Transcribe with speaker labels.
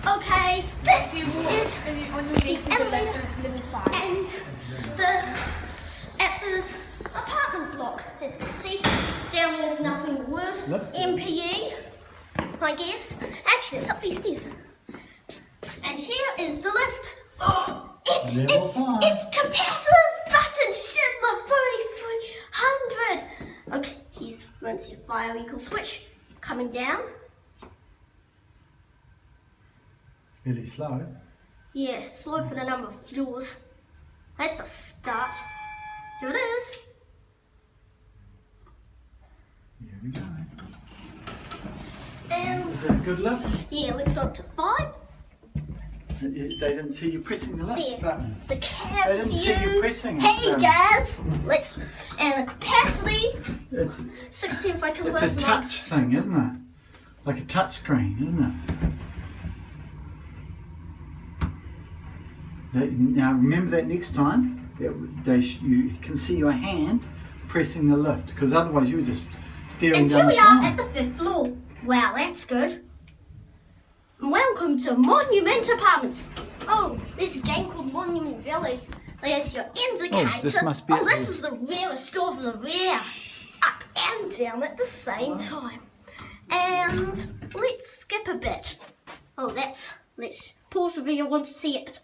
Speaker 1: Okay, this is the elevator and at this apartment block, as you can see. Down there's nothing worse. MPE, I guess. Actually, it's up these stairs. And here is the lift. Oh, it's capacitive button Schindler 4300. Okay, here's once your fire equal switch coming down.
Speaker 2: It's really slow.
Speaker 1: Yeah, slow for the number of floors. That's a start. Here it is.
Speaker 2: Here we go.
Speaker 1: And
Speaker 2: is that a good lift?
Speaker 1: Yeah, let's go up to 5.
Speaker 2: They didn't see you pressing the lift buttons.
Speaker 1: The cab
Speaker 2: They didn't see you pressing it.
Speaker 1: Hey guys, and the capacity.
Speaker 2: It's
Speaker 1: 65 kilowatts.
Speaker 2: It's a touch thing, isn't it? Like a touch screen, isn't it? Now remember that next time, you can see your hand pressing the lift, because otherwise you were just staring down the side.
Speaker 1: And here we are at the 5th floor. Wow, that's good. Welcome to Monument Apartments. Oh, there's a game called Monument Valley. There's your indicator.
Speaker 2: Oh, this must be
Speaker 1: this is the rear store for the rear. Up and down at the same time. And let's skip a bit. Oh, let's pause the video. I want to see it.